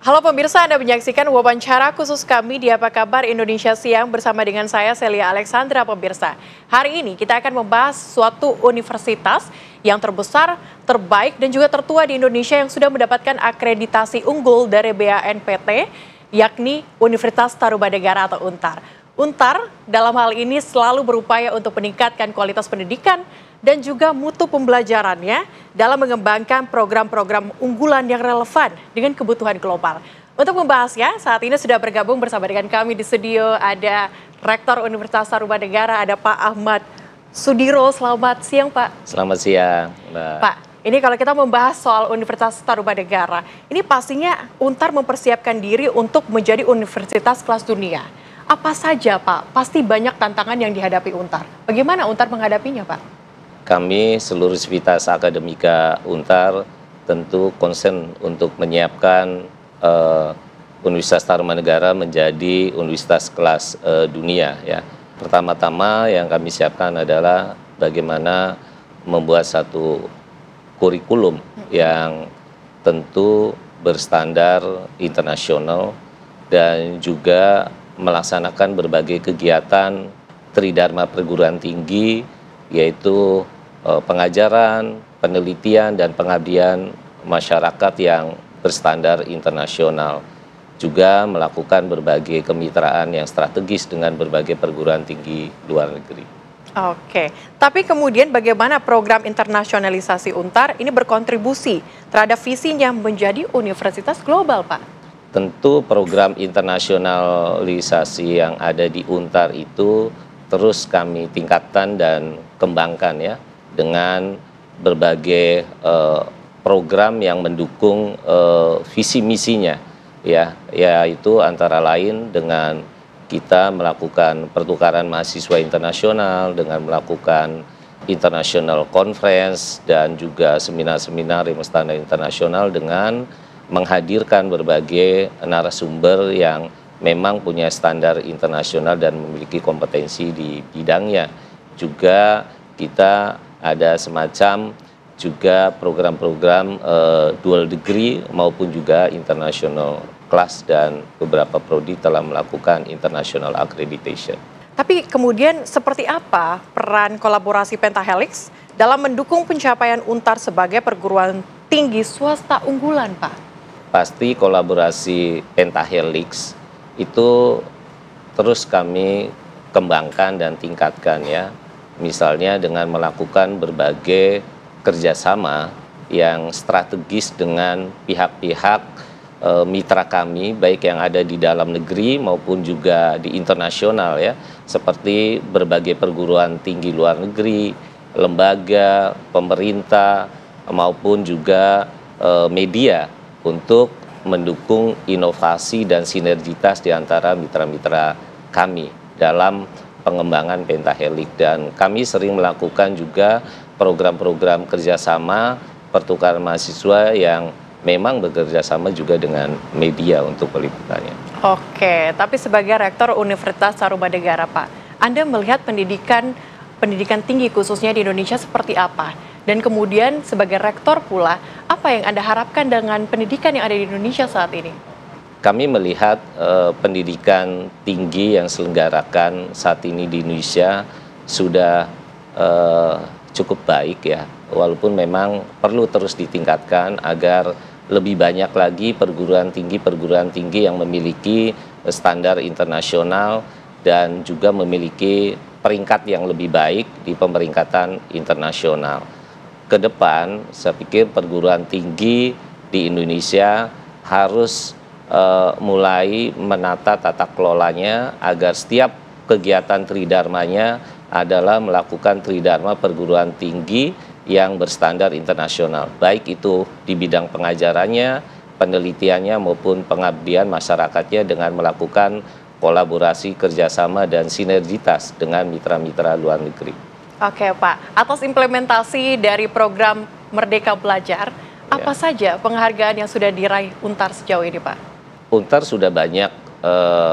Halo pemirsa, Anda menyaksikan wawancara khusus kami di Apa Kabar Indonesia Siang bersama dengan saya Celia Alexandra pemirsa. Hari ini kita akan membahas suatu universitas yang terbesar, terbaik dan juga tertua di Indonesia yang sudah mendapatkan akreditasi unggul dari BANPT, yakni Universitas Tarumanegara atau UNTAR. UNTAR dalam hal ini selalu berupaya untuk meningkatkan kualitas pendidikan dan juga mutu pembelajarannya dalam mengembangkan program-program unggulan yang relevan dengan kebutuhan global. Untuk membahasnya, saat ini sudah bergabung bersama dengan kami di studio ada Rektor Universitas Tarumanegara, ada Pak Ahmad Sudiro. Selamat siang, Pak. Selamat siang, Mbak. Pak, ini kalau kita membahas soal Universitas Tarumanegara, ini pastinya UNTAR mempersiapkan diri untuk menjadi universitas kelas dunia. Apa saja, Pak? Pasti banyak tantangan yang dihadapi UNTAR. Bagaimana UNTAR menghadapinya, Pak? Kami seluruh sivitas akademika UNTAR tentu konsen untuk menyiapkan Universitas Tarumanegara menjadi universitas kelas dunia ya. Pertama-tama yang kami siapkan adalah bagaimana membuat satu kurikulum yang tentu berstandar internasional dan juga melaksanakan berbagai kegiatan tridharma perguruan tinggi, yaitu pengajaran, penelitian, dan pengabdian masyarakat yang berstandar internasional. Juga melakukan berbagai kemitraan yang strategis dengan berbagai perguruan tinggi luar negeri. Oke, tapi kemudian bagaimana program internasionalisasi UNTAR ini berkontribusi terhadap visinya menjadi universitas global, Pak? Tentu program internasionalisasi yang ada di UNTAR itu terus kami tingkatkan dan kembangkan ya, dengan berbagai program yang mendukung visi misinya ya, yaitu antara lain dengan kita melakukan pertukaran mahasiswa internasional, dengan melakukan international conference dan juga seminar-seminar yang berstandar internasional, dengan menghadirkan berbagai narasumber yang memang punya standar internasional dan memiliki kompetensi di bidangnya. Juga kita ada semacam juga program-program dual degree maupun juga international class, dan beberapa prodi telah melakukan international accreditation. Tapi kemudian seperti apa peran kolaborasi Pentahelix dalam mendukung pencapaian UNTAR sebagai perguruan tinggi swasta unggulan, Pak? Pasti kolaborasi Pentahelix itu terus kami kembangkan dan tingkatkan ya. Misalnya dengan melakukan berbagai kerjasama yang strategis dengan pihak-pihak mitra kami, baik yang ada di dalam negeri maupun juga di internasional ya, seperti berbagai perguruan tinggi luar negeri, lembaga, pemerintah, maupun juga media untuk mendukung inovasi dan sinergitas di antara mitra-mitra kami dalam pengembangan Pentahelix. Dan kami sering melakukan juga program-program kerjasama pertukaran mahasiswa yang memang bekerjasama juga dengan media untuk peliputannya. Oke, tapi sebagai Rektor Universitas Tarumanegara, Pak, Anda melihat pendidikan tinggi khususnya di Indonesia seperti apa? Dan kemudian sebagai Rektor pula, apa yang Anda harapkan dengan pendidikan yang ada di Indonesia saat ini? Kami melihat pendidikan tinggi yang selenggarakan saat ini di Indonesia sudah cukup baik ya, walaupun memang perlu terus ditingkatkan agar lebih banyak lagi perguruan tinggi yang memiliki standar internasional dan juga memiliki peringkat yang lebih baik di pemeringkatan internasional. Ke depan, saya pikir perguruan tinggi di Indonesia harus mulai menata tata kelolanya agar setiap kegiatan tridharmanya adalah melakukan tridharma perguruan tinggi yang berstandar internasional, baik itu di bidang pengajarannya, penelitiannya maupun pengabdian masyarakatnya, dengan melakukan kolaborasi, kerjasama, dan sinergitas dengan mitra-mitra luar negeri. Oke, Pak, atas implementasi dari program Merdeka Belajar, apa saja penghargaan yang sudah diraih UNTAR sejauh ini, Pak? UNTAR sudah banyak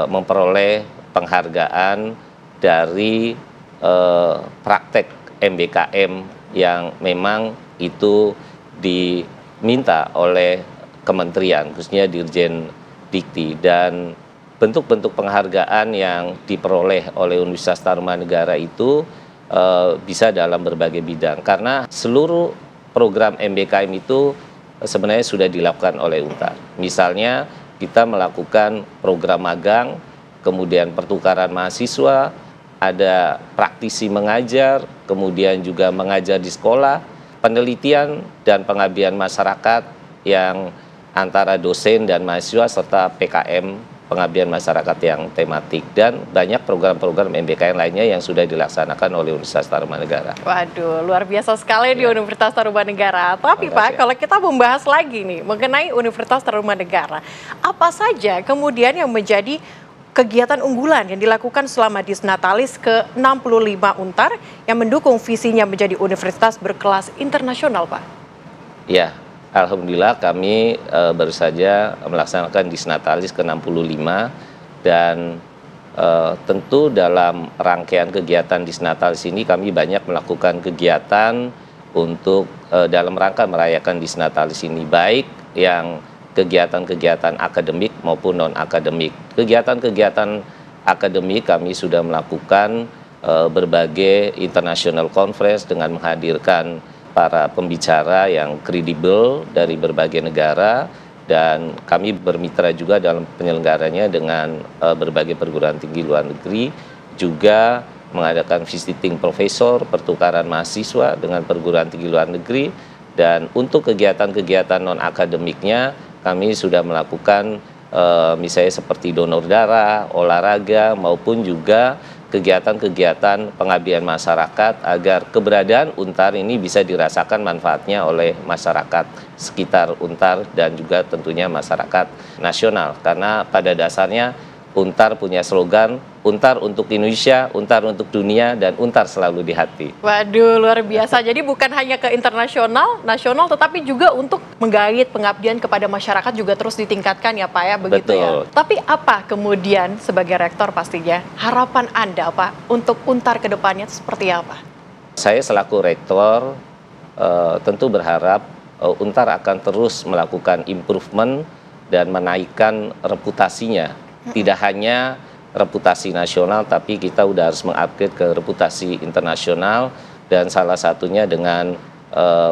memperoleh penghargaan dari praktek MBKM yang memang itu diminta oleh kementerian, khususnya Dirjen Dikti, dan bentuk-bentuk penghargaan yang diperoleh oleh Universitas Tarumanegara itu bisa dalam berbagai bidang, karena seluruh program MBKM itu sebenarnya sudah dilakukan oleh UNTAR. Misalnya kita melakukan program magang, kemudian pertukaran mahasiswa, ada praktisi mengajar, kemudian juga mengajar di sekolah, penelitian dan pengabdian masyarakat yang antara dosen dan mahasiswa, serta PKM pengabdian masyarakat yang tematik, dan banyak program-program MBKM lainnya yang sudah dilaksanakan oleh Universitas Tarumanegara. Waduh, luar biasa sekali di Universitas Tarumanegara. Tapi Pak, kalau kita membahas lagi nih mengenai Universitas Tarumanegara, apa saja kemudian yang menjadi kegiatan unggulan yang dilakukan selama Disnatalis ke-65 UNTAR yang mendukung visinya menjadi universitas berkelas internasional, Pak? Ya, alhamdulillah kami baru saja melaksanakan Disnatalis ke-65, dan tentu dalam rangkaian kegiatan Disnatalis ini kami banyak melakukan kegiatan untuk dalam rangka merayakan Disnatalis ini, baik yang kegiatan-kegiatan akademik maupun non-akademik. Kegiatan-kegiatan akademik kami sudah melakukan berbagai international conference dengan menghadirkan para pembicara yang kredibel dari berbagai negara, dan kami bermitra juga dalam penyelenggaranya dengan berbagai perguruan tinggi luar negeri, juga mengadakan visiting profesor, pertukaran mahasiswa dengan perguruan tinggi luar negeri, dan untuk kegiatan-kegiatan non-akademiknya kami sudah melakukan misalnya seperti donor darah, olahraga, maupun juga kegiatan-kegiatan pengabdian masyarakat agar keberadaan UNTAR ini bisa dirasakan manfaatnya oleh masyarakat sekitar UNTAR dan juga tentunya masyarakat nasional. Karena pada dasarnya UNTAR punya slogan, UNTAR untuk Indonesia, UNTAR untuk dunia, dan UNTAR selalu di hati. Waduh, luar biasa. Jadi bukan hanya ke internasional, nasional, tetapi juga untuk menggait pengabdian kepada masyarakat juga terus ditingkatkan ya Pak ya, begitu. Betul. Ya. Tapi apa kemudian sebagai rektor pastinya harapan Anda Pak untuk UNTAR ke depannya seperti apa? Saya selaku rektor tentu berharap UNTAR akan terus melakukan improvement dan menaikkan reputasinya. Tidak hanya reputasi nasional, tapi kita udah harus mengupgrade ke reputasi internasional, dan salah satunya dengan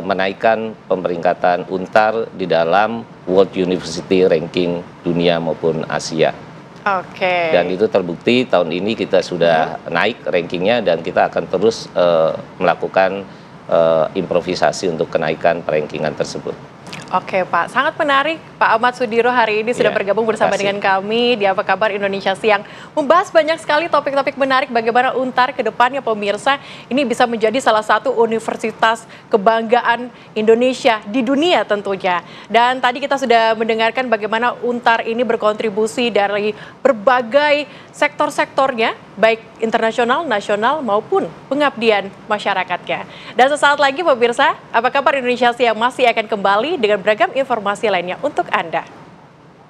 menaikkan pemeringkatan UNTAR di dalam World University Ranking dunia maupun Asia. Oke. Dan itu terbukti tahun ini kita sudah naik rankingnya, dan kita akan terus melakukan improvisasi untuk kenaikan rankingan tersebut. Oke Pak, sangat menarik Pak Ahmad Sudiro hari ini sudah bergabung bersama dengan kami di Apa Kabar Indonesia Siang. Membahas banyak sekali topik-topik menarik bagaimana UNTAR ke depannya pemirsa ini bisa menjadi salah satu universitas kebanggaan Indonesia di dunia tentunya. Dan tadi kita sudah mendengarkan bagaimana UNTAR ini berkontribusi dari berbagai sektor-sektornya, baik internasional, nasional maupun pengabdian masyarakatnya. Dan sesaat lagi pemirsa, Apa Kabar Indonesia Siang masih akan kembali dengan beragam informasi lainnya untuk Anda.